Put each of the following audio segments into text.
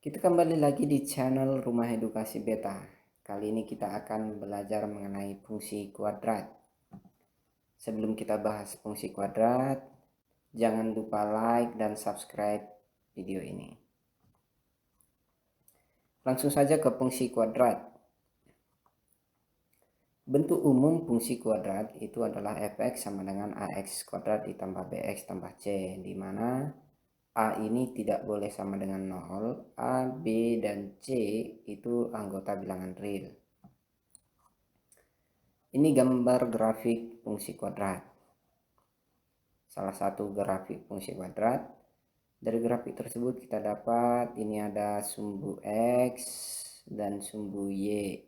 Kita kembali lagi di channel Rumah Edukasi Beta. Kali ini kita akan belajar mengenai fungsi kuadrat. Sebelum kita bahas fungsi kuadrat, jangan lupa like dan subscribe video ini. Langsung saja ke fungsi kuadrat. Bentuk umum fungsi kuadrat itu adalah fx sama dengan ax kuadrat ditambah bx tambah c, di mana A ini tidak boleh sama dengan 0, A, B, dan C itu anggota bilangan real. Ini gambar grafik fungsi kuadrat. Salah satu grafik fungsi kuadrat. Dari grafik tersebut kita dapat ini ada sumbu X dan sumbu Y.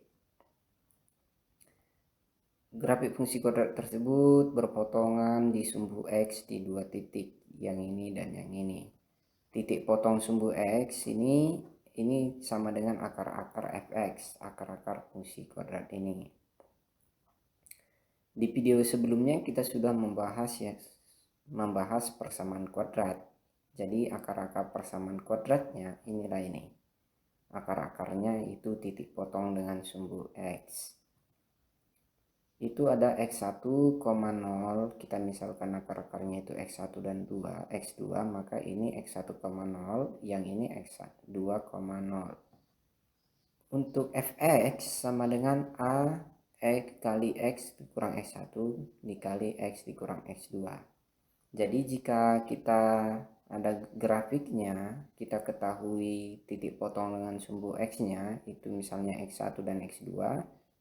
Grafik fungsi kuadrat tersebut berpotongan di sumbu X di dua titik, yang ini dan yang ini. Titik potong sumbu X ini sama dengan akar-akar fx, akar-akar fungsi kuadrat ini. Di video sebelumnya kita sudah membahas persamaan kuadrat. Jadi akar-akar persamaan kuadratnya inilah ini. Akar-akarnya itu titik potong dengan sumbu X. Itu ada X1, 0, kita misalkan akar-akarnya itu X1 dan 2, X2, maka ini X1, 0, yang ini X2, 0. Untuk fx sama dengan A X kali X dikurang X1 dikali X dikurang X2. Jadi jika kita ada grafiknya, kita ketahui titik potong dengan sumbu X-nya, itu misalnya X1 dan X2,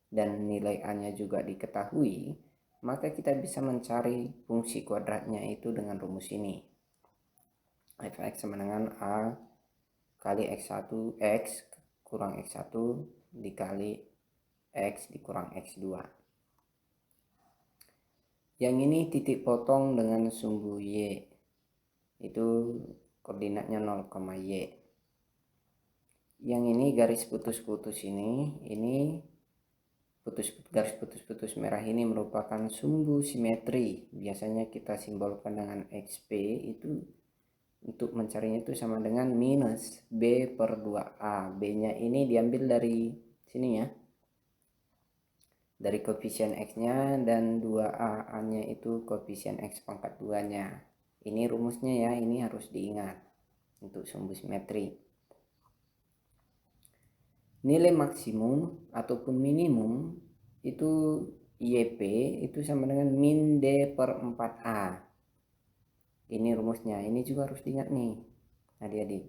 dan nilai A-nya juga diketahui, maka kita bisa mencari fungsi kuadratnya itu dengan rumus ini. Fx sama dengan A kali X1 X kurang X1 dikali X dikurang X2. Yang ini titik potong dengan sumbu Y, itu koordinatnya 0, Y. Yang ini garis putus-putus ini garis putus-putus merah ini merupakan sumbu simetri. Biasanya kita simbolkan dengan XP, itu untuk mencarinya itu sama dengan minus B per 2A. B nya ini diambil dari sini ya, dari koefisien X nya, dan 2A, A nya itu koefisien X pangkat 2 nya. Ini rumusnya ya, ini harus diingat untuk sumbu simetri. Nilai maksimum ataupun minimum itu YP itu sama dengan min D per 4A. Ini rumusnya, ini juga harus diingat nih adik-adik.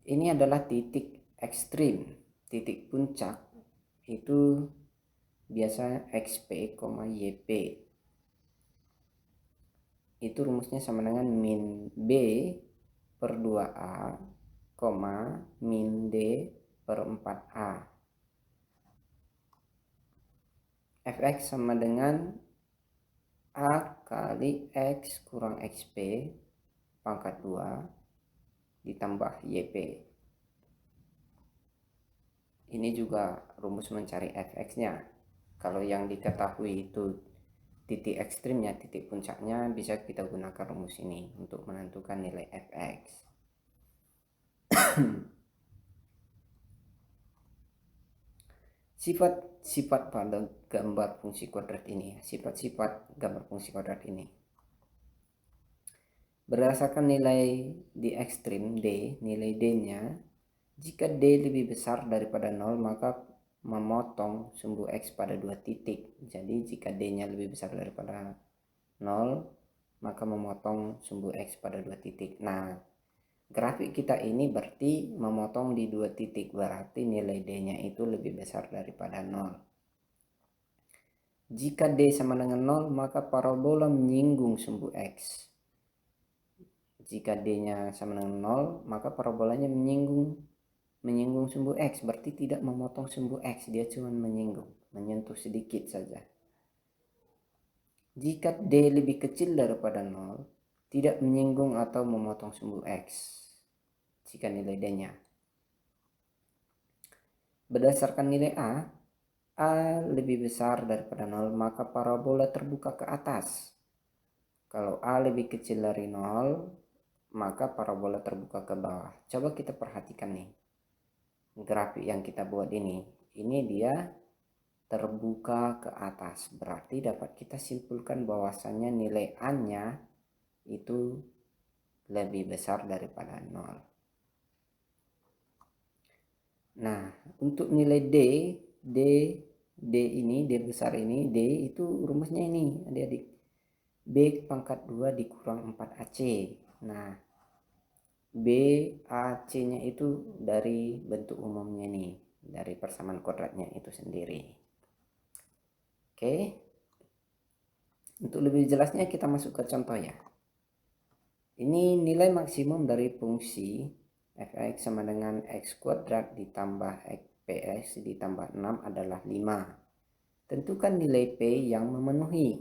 Ini adalah titik ekstrim, titik puncak itu biasa XP, YP. Itu rumusnya sama dengan min B per 2A, min D per 4A. Fx sama dengan A kali X kurang XP pangkat 2 ditambah YP. Ini juga rumus mencari Fx-nya. Kalau yang diketahui itu titik ekstrimnya, titik puncaknya, bisa kita gunakan rumus ini untuk menentukan nilai Fx. Sifat-sifat pada gambar fungsi kuadrat ini, sifat-sifat gambar fungsi kuadrat ini. Berdasarkan nilai di ekstrim D, nilai D-nya, jika D lebih besar daripada 0, maka memotong sumbu X pada dua titik. Jadi jika D-nya lebih besar daripada 0, maka memotong sumbu X pada dua titik. Nah, grafik kita ini berarti memotong di dua titik, berarti nilai D-nya itu lebih besar daripada 0. Jika D sama dengan 0, maka parabola menyinggung sumbu X. Jika D-nya sama dengan 0, maka parabolanya menyinggung sumbu X, berarti tidak memotong sumbu X, dia cuma menyinggung, menyentuh sedikit saja. Jika D lebih kecil daripada 0, tidak menyinggung atau memotong sumbu X jika nilai D-nya. Berdasarkan nilai A lebih besar daripada 0, maka parabola terbuka ke atas. Kalau A lebih kecil dari 0, maka parabola terbuka ke bawah. Coba kita perhatikan nih, grafik yang kita buat ini dia terbuka ke atas, berarti dapat kita simpulkan bahwasannya nilai A-nya itu lebih besar daripada 0. Nah, untuk nilai D ini, D besar ini, D itu rumusnya ini adik-adik, B pangkat 2 dikurang 4AC. Nah, BAC nya itu dari bentuk umumnya nih, dari persamaan kodratnya itu sendiri. Oke, untuk lebih jelasnya kita masuk ke contoh ya. Ini nilai maksimum dari fungsi f(x) sama dengan x kuadrat ditambah px ditambah 6 adalah 5. Tentukan nilai p yang memenuhi.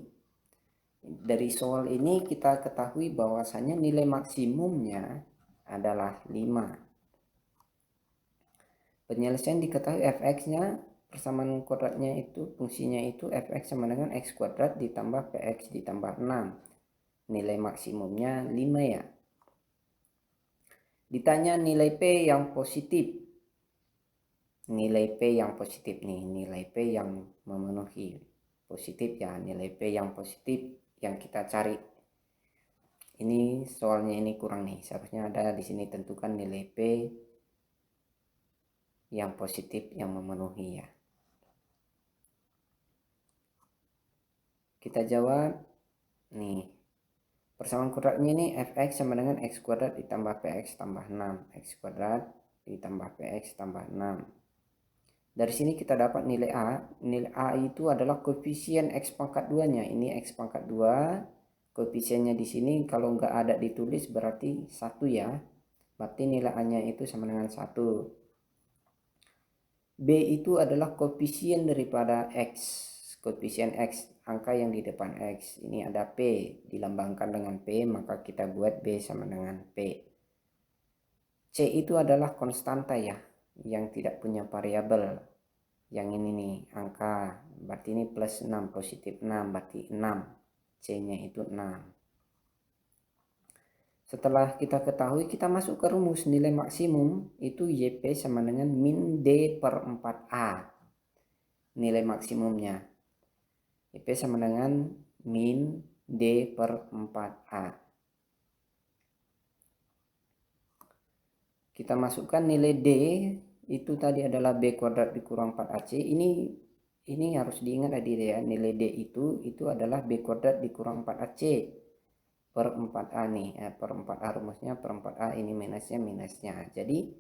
Dari soal ini kita ketahui bahwasannya nilai maksimumnya adalah 5. Penyelesaian diketahui fx-nya, persamaan kuadratnya itu, fungsinya itu fx sama dengan x kuadrat ditambah px ditambah 6. Nilai maksimumnya 5 ya. Ditanya nilai P yang positif. Nilai P yang positif nih, nilai P yang memenuhi. Positif ya, nilai P yang positif yang kita cari. Ini soalnya ini kurang nih, seharusnya ada di sini tentukan nilai P yang positif yang memenuhi ya. Kita jawab nih. Persamaan kuadratnya ini fx sama dengan x kuadrat ditambah px tambah 6. X kuadrat ditambah px tambah 6. Dari sini kita dapat nilai A. Nilai A itu adalah koefisien x pangkat 2-nya. Ini x pangkat 2. Koefisiennya di sini kalau nggak ada ditulis berarti 1 ya. Berarti nilai A-nya itu sama dengan 1. B itu adalah koefisien daripada X. Koefisien X, angka yang di depan X. Ini ada P, dilambangkan dengan P, maka kita buat B sama dengan P. C itu adalah konstanta ya, yang tidak punya variabel. Yang ini nih, angka. Berarti ini plus 6, positif 6, berarti 6. C-nya itu 6. Setelah kita ketahui, kita masuk ke rumus nilai maksimum itu YP sama dengan min D per 4A. Nilai maksimumnya. YP sama dengan min D per 4A. Kita masukkan nilai D itu tadi adalah B kuadrat dikurang 4AC. Ini harus diingat adik ya, nilai D itu adalah B kuadrat dikurang 4AC. Per 4A nih, per 4A rumusnya per 4A, ini minusnya. Jadi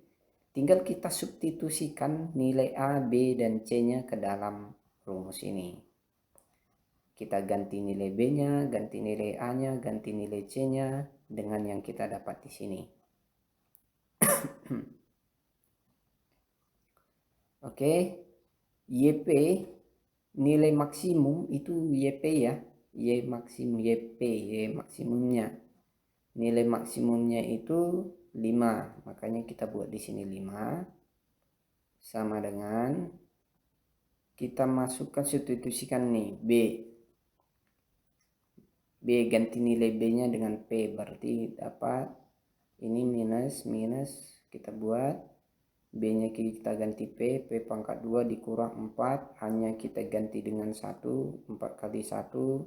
tinggal kita substitusikan nilai A, B, dan C-nya ke dalam rumus ini. Kita ganti nilai B-nya, ganti nilai A-nya, ganti nilai C-nya dengan yang kita dapat di sini. Oke, YP nilai maksimum itu YP ya. Y maksimumnya. Nilai maksimumnya itu 5. Makanya kita buat di sini 5 sama dengan kita masukkan, substitusikan nih B ganti nilai B-nya dengan P, berarti dapat ini minus kita buat B-nya kita ganti P pangkat 2 dikurang 4, A-nya kita ganti dengan 1, 4 kali 1,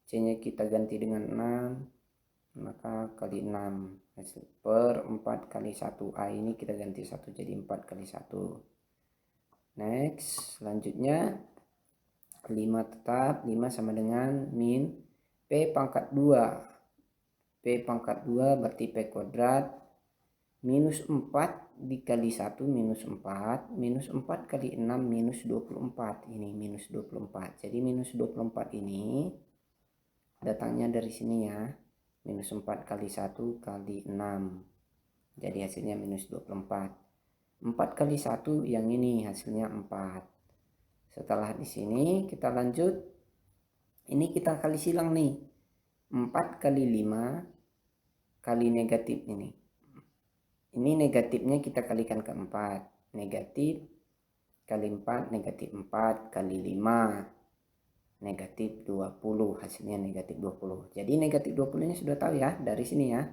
C-nya kita ganti dengan 6, maka kali 6 per 4 kali 1, A ini kita ganti 1 jadi 4 kali 1. Next, selanjutnya 5 tetap, 5 sama dengan min P pangkat 2. P pangkat 2 berarti P kuadrat minus 4 dikali 1 minus 4. Minus 4 kali 6 minus 24. Ini minus 24. Jadi minus 24 ini datangnya dari sini ya. Minus 4 kali 1 kali 6. Jadi hasilnya minus 24. 4 kali 1 yang ini hasilnya 4. Setelah di sini kita lanjut. Ini kita kali silang nih. 4 kali 5 kali negatif ini. Ini negatifnya kita kalikan ke 4. Negatif kali 4, negatif 4 kali 5. Negatif 20. Hasilnya negatif 20. Jadi negatif 20 nya sudah tahu ya dari sini ya.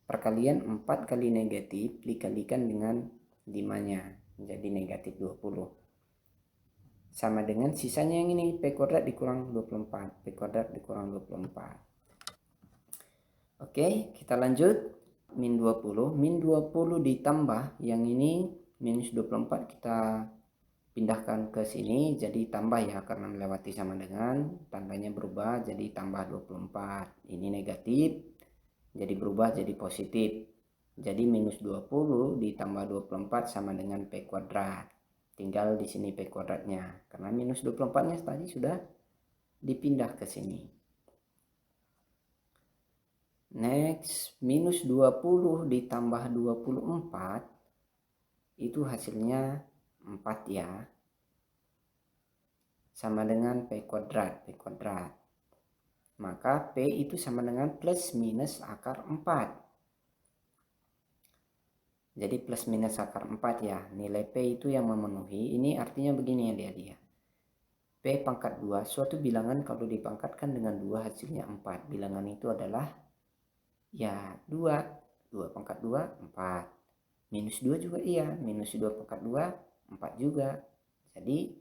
perkalian 4 kali negatif dikalikan dengan 5-nya, jadi negatif 20. Sama dengan sisanya yang ini, P kuadrat dikurang 24. P kuadrat dikurang 24. Oke, kita lanjut. Min 20. Min 20 ditambah yang ini minus 24 kita pindahkan ke sini jadi tambah ya, karena melewati sama dengan, tandanya berubah jadi tambah 24. Ini negatif jadi berubah jadi positif. Jadi minus 20 ditambah 24 sama dengan P kuadrat. Tinggal di sini P kuadratnya, karena minus 24-nya tadi sudah dipindah ke sini. Next, minus 20 ditambah 24 itu hasilnya 4 ya. Sama dengan P kuadrat, P kuadrat. Maka P itu sama dengan plus minus akar 4. Jadi plus minus akar 4 ya. Nilai P itu yang memenuhi. Ini artinya begini ya dia. P pangkat 2. Suatu bilangan kalau dipangkatkan dengan 2 hasilnya 4. Bilangan itu adalah ya 2. 2 pangkat 2, 4. Minus 2 juga iya. Minus 2 pangkat 2, 4 juga. Jadi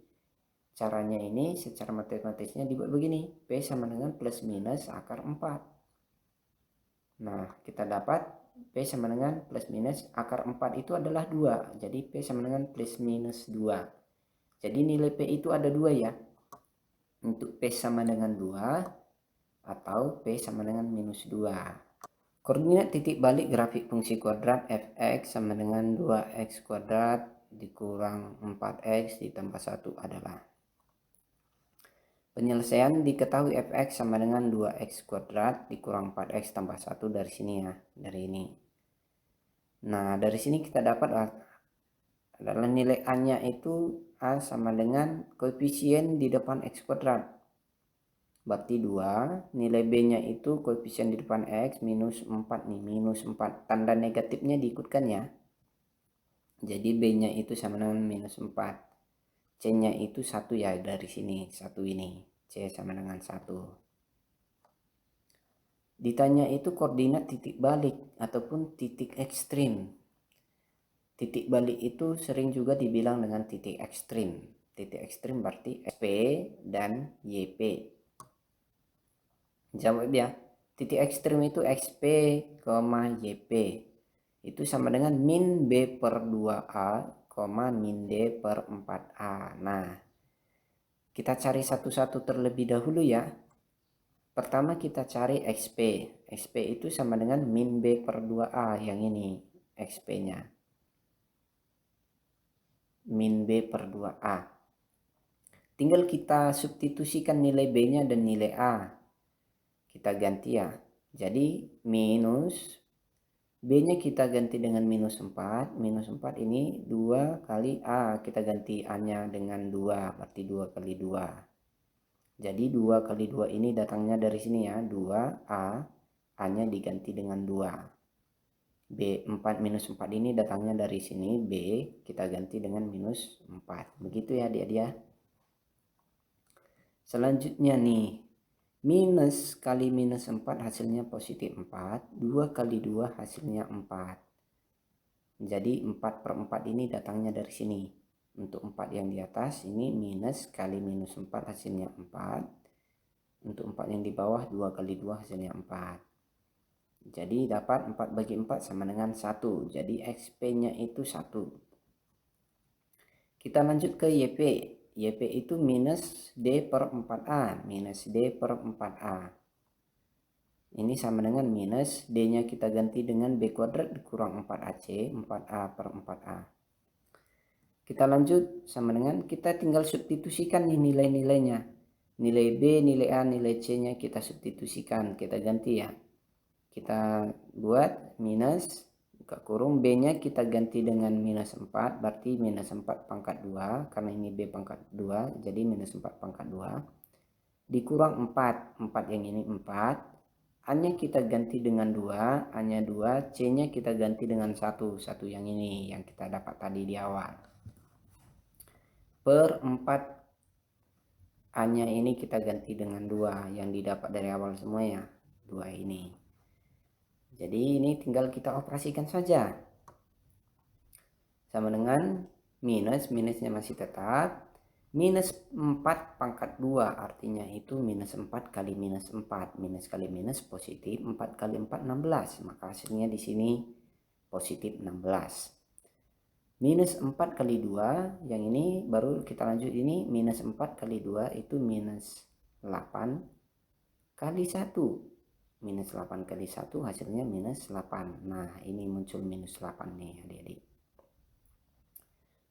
caranya ini secara matematisnya dibuat begini. P sama dengan plus minus akar 4. Nah, kita dapat P sama dengan plus minus akar 4 itu adalah 2. Jadi P sama dengan plus minus 2. Jadi nilai P itu ada 2 ya. Untuk P sama dengan 2 atau P sama dengan minus 2. Koordinat titik balik grafik fungsi kuadrat fx sama dengan 2x kuadrat dikurang 4x ditambah 1 adalah. Penyelesaian diketahui fx sama dengan 2x kuadrat dikurang 4x tambah 1 dari sini ya, dari ini. Nah, dari sini kita dapat adalah nilai A-nya itu A sama dengan koefisien di depan x kuadrat. Berarti 2, nilai B-nya itu koefisien di depan x minus 4 nih, minus 4. Tanda negatifnya diikutkan ya. Jadi B-nya itu sama dengan minus 4. C-nya itu 1 ya, dari sini, 1 ini. C sama dengan 1. Ditanya itu koordinat titik balik ataupun titik ekstrim. Titik balik itu sering juga dibilang dengan titik ekstrim. Titik ekstrim berarti SP dan YP. Jawab ya. Titik ekstrim itu XP, YP. Itu sama dengan min B per 2A, min D per 4A. Nah, kita cari satu-satu terlebih dahulu ya. Pertama kita cari XP. XP itu sama dengan min B per 2A yang ini. XP-nya. Min B per 2A. Tinggal kita substitusikan nilai B-nya dan nilai A. Kita ganti ya. Jadi minus B-nya kita ganti dengan minus 4. Minus 4 ini 2 kali A. Kita ganti A-nya dengan 2. Berarti 2 kali 2. Jadi 2 kali 2 ini datangnya dari sini ya. 2A. A-nya diganti dengan 2. B 4 minus 4 ini datangnya dari sini. B kita ganti dengan minus 4. Begitu ya dia. Selanjutnya nih. Minus kali minus 4 hasilnya positif 4. 2 kali 2 hasilnya 4. Jadi 4 per 4 ini datangnya dari sini. Untuk 4 yang di atas ini minus kali minus 4 hasilnya 4. Untuk 4 yang di bawah 2 kali 2 hasilnya 4. Jadi dapat 4 bagi 4 sama dengan 1. Jadi XP-nya itu 1. Kita lanjut ke YP. YP itu minus D per 4A. Minus D per 4A. Ini sama dengan minus D-nya kita ganti dengan B kuadrat dikurang 4AC. 4A per 4A. Kita lanjut sama dengan kita tinggal substitusikan nih nilai-nilainya. Nilai B, nilai A, nilai C-nya kita substitusikan. Kita ganti ya. Kita buat minus buka kurung, B-nya kita ganti dengan minus 4, berarti minus 4 pangkat 2, karena ini B pangkat 2, jadi minus 4 pangkat 2, dikurang 4, 4 yang ini 4, A-nya kita ganti dengan 2, A-nya 2, C-nya kita ganti dengan 1, 1 yang ini, yang kita dapat tadi di awal. Per 4, A-nya ini kita ganti dengan 2, yang didapat dari awal semuanya, 2 ini. Jadi ini tinggal kita operasikan saja. Sama dengan minusnya masih tetap. Minus 4 pangkat 2 artinya itu minus 4 kali minus 4. Minus kali minus positif, 4 kali 4 16. Maka hasilnya di sini positif 16. Minus 4 kali 2, yang ini baru kita lanjut, ini minus 4 kali 2 itu minus 8 kali 1. Minus 8 kali 1 hasilnya minus 8. Nah ini muncul minus 8 nih adik-adik.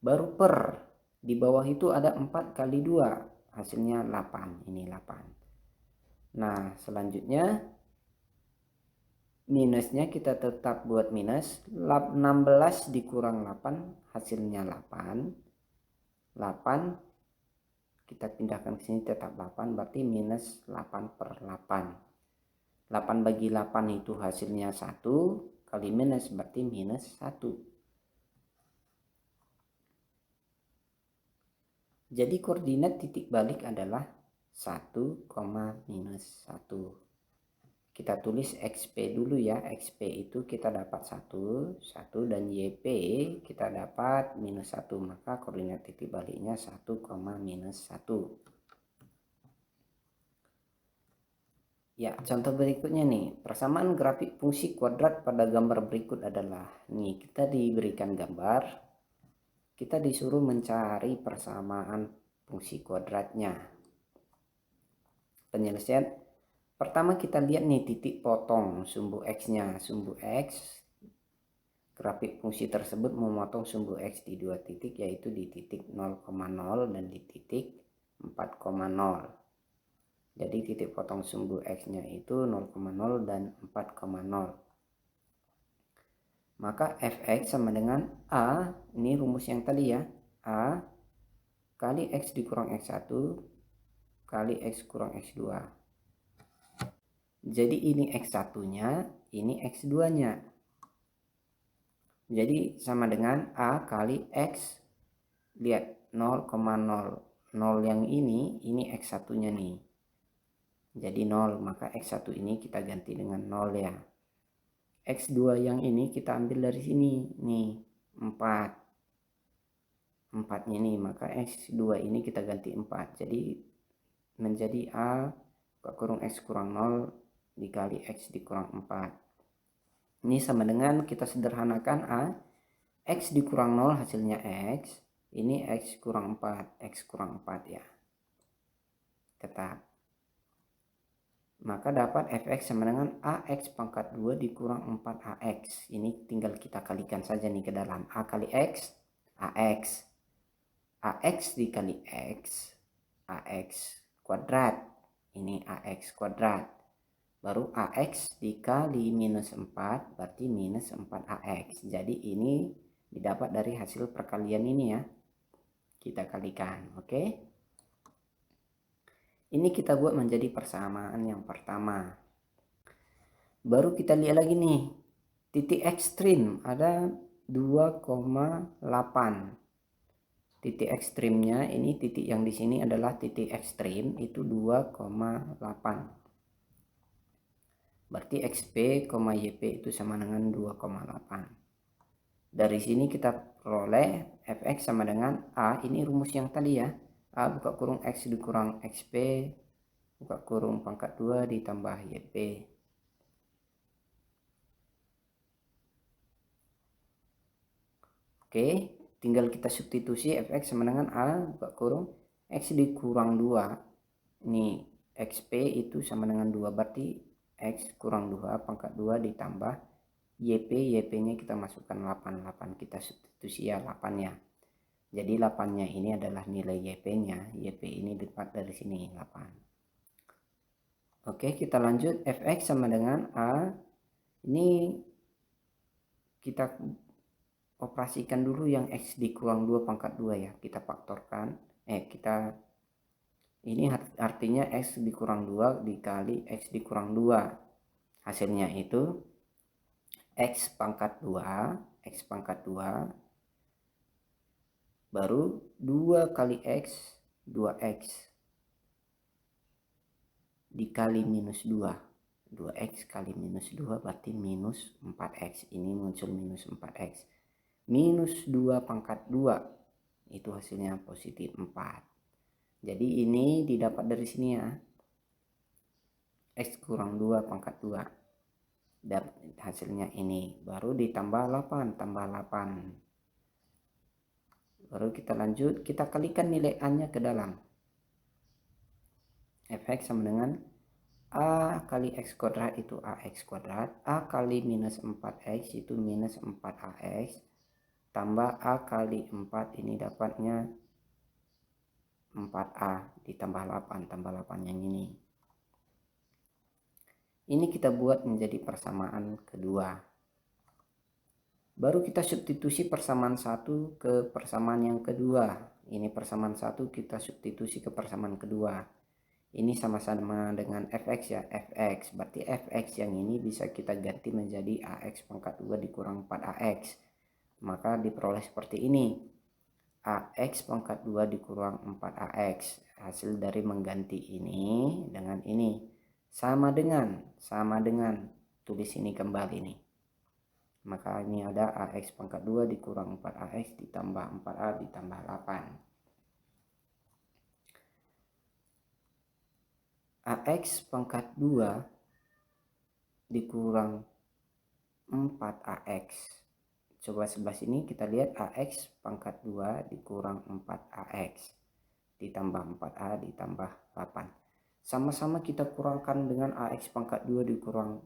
Baru per, di bawah itu ada 4 kali 2, hasilnya 8. Ini 8. Nah selanjutnya minusnya kita tetap buat minus. 16 dikurang 8 hasilnya 8. 8 kita pindahkan ke sini tetap 8, berarti minus 8 per 8. 8 bagi 8 itu hasilnya 1, kali minus berarti minus 1. Jadi koordinat titik balik adalah 1, minus 1. Kita tulis XP dulu ya. XP itu kita dapat 1 dan YP kita dapat minus 1. Maka koordinat titik baliknya 1, minus 1. Ya, contoh berikutnya nih. Persamaan grafik fungsi kuadrat pada gambar berikut adalah, nih kita diberikan gambar. Kita disuruh mencari persamaan fungsi kuadratnya. Penyelesaian pertama kita lihat nih titik potong sumbu X-nya. Sumbu X, grafik fungsi tersebut memotong sumbu X di dua titik, yaitu di titik 0,0 dan di titik 4,0. Jadi titik potong sumbu X-nya itu 0,0 dan 4,0. Maka Fx sama dengan A, ini rumus yang tadi ya, A kali X dikurang X1 kali X kurang X2. Jadi ini X1-nya, ini X2-nya. Jadi sama dengan A kali X. Lihat 0,0. 0 yang ini X1-nya nih. Jadi 0, maka X1 ini kita ganti dengan 0 ya. X2 yang ini kita ambil dari sini. Nih, 4. 4-nya nih, maka X2 ini kita ganti 4. Jadi menjadi A kurung X kurang 0 dikali X dikurang 4. Ini sama dengan kita sederhanakan A. X dikurang 0 hasilnya X. Ini X kurang 4. X kurang 4 ya. Tetap. Maka dapat Fx sama dengan AX pangkat 2 dikurang 4AX. Ini tinggal kita kalikan saja nih ke dalam. A kali X, AX. AX dikali X, AX kuadrat. Ini AX kuadrat. Baru AX dikali minus 4 berarti minus 4AX. Jadi ini didapat dari hasil perkalian ini ya. Kita kalikan, oke? Ini kita buat menjadi persamaan yang pertama. Baru kita lihat lagi nih. Titik ekstrim ada 2,8. Titik ekstrimnya ini titik yang di sini adalah titik ekstrim itu 2,8. Berarti XP, YP itu sama dengan 2,8. Dari sini kita peroleh Fx sama dengan A. Ini rumus yang tadi ya. A buka kurung X dikurang XP buka kurung pangkat 2 ditambah YP. Oke, tinggal kita substitusi Fx sama dengan A buka kurung X dikurang 2. Ini XP itu sama dengan 2, berarti X kurang 2 pangkat 2 ditambah YP nya kita masukkan 8 kita substitusi ya 8 ya. Jadi 8 nya ini adalah nilai YP nya. YP ini dapat dari sini 8. Oke, kita lanjut. Fx sama dengan A. Ini kita operasikan dulu yang X dikurang 2 pangkat 2 ya. Kita faktorkan. Ini artinya X dikurang 2 dikali X dikurang 2. Hasilnya itu X pangkat 2 baru 2 kali X 2X dikali minus 2. 2x kali minus 2 berarti minus 4x. Ini muncul minus 4x. Minus 2 pangkat 2 itu hasilnya positif 4. Jadi ini didapat dari sini ya. X kurang 2 pangkat 2. Dan hasilnya ini. Baru ditambah 8. Tambah 8. Baru kita lanjut. Kita kalikan nilai A-nya ke dalam. Fx sama dengan A kali X kuadrat itu AX kuadrat. A kali minus 4X itu minus 4AX. Tambah A kali 4 ini dapatnya 4A ditambah 8. Tambah 8 yang ini. Ini kita buat menjadi persamaan kedua. Baru kita substitusi persamaan 1 ke persamaan yang kedua. Ini persamaan 1 kita substitusi ke persamaan kedua. Ini sama-sama dengan fx ya, fx. Berarti fx yang ini bisa kita ganti menjadi ax pangkat 2 dikurang 4ax. Maka diperoleh seperti ini. Ax pangkat 2 dikurang 4ax. Hasil dari mengganti ini dengan ini. Sama dengan. Tulis ini kembali nih. Maka ini ada ax pangkat 2 dikurang 4ax ditambah 4a ditambah 8. Ax pangkat 2 dikurang 4ax. Coba sebelah sini kita lihat ax pangkat 2 dikurang 4ax ditambah 4a ditambah 8. Sama-sama kita kurangkan dengan ax pangkat 2 dikurang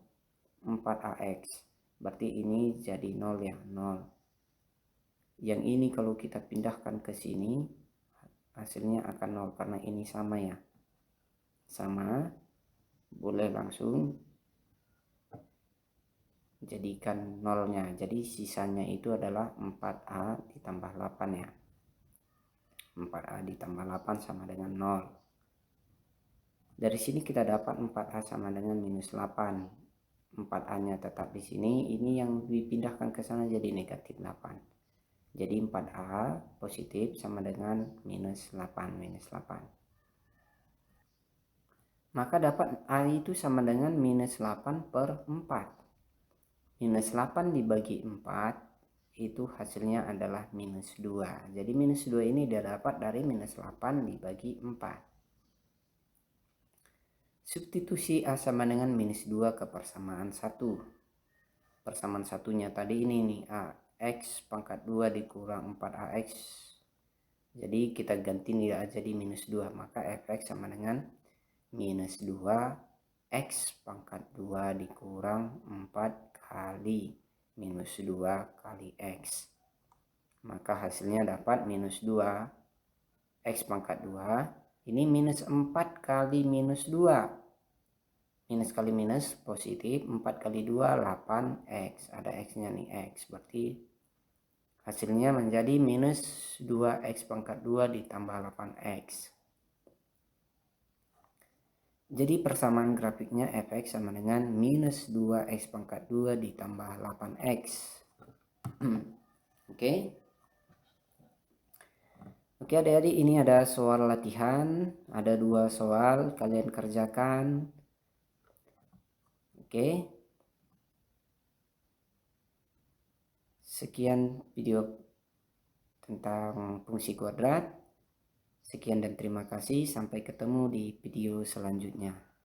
4ax. Berarti ini jadi 0 ya, 0. Yang ini kalau kita pindahkan ke sini hasilnya akan 0 karena ini sama ya. Sama, boleh langsung jadikan nolnya. Jadi sisanya itu adalah 4a ditambah 8 ya. 4a ditambah 8 sama dengan 0. Dari sini kita dapat 4a sama dengan minus 8. 4a nya tetap di sini. Ini yang dipindahkan ke sana jadi negatif 8. Jadi 4a positif sama dengan minus 8. Maka dapat A itu sama dengan minus 8 per 4. Minus 8 dibagi 4 itu hasilnya adalah minus 2. Jadi minus 2 ini didapat dari minus 8 dibagi 4. Substitusi A sama dengan minus 2 ke persamaan 1. Persamaan satunya tadi ini nih, X pangkat 2 dikurang 4AX. Jadi kita ganti nilai A jadi minus 2. Maka Fx sama dengan minus 2 X pangkat 2 dikurang 4 kali minus 2 kali X. Maka hasilnya dapat minus 2 X pangkat 2. Ini minus 4 kali minus 2. Minus kali minus positif. 4 kali 2 8X. Ada X nya nih X. Berarti hasilnya menjadi minus 2X pangkat 2 ditambah 8X. Jadi persamaan grafiknya fx sama dengan minus 2x pangkat 2 ditambah 8x. Oke. Oke adik-adik, ini ada soal latihan. Ada 2 soal, kalian kerjakan. Oke. Sekian video tentang fungsi kuadrat. Sekian dan terima kasih. Sampai ketemu di video selanjutnya.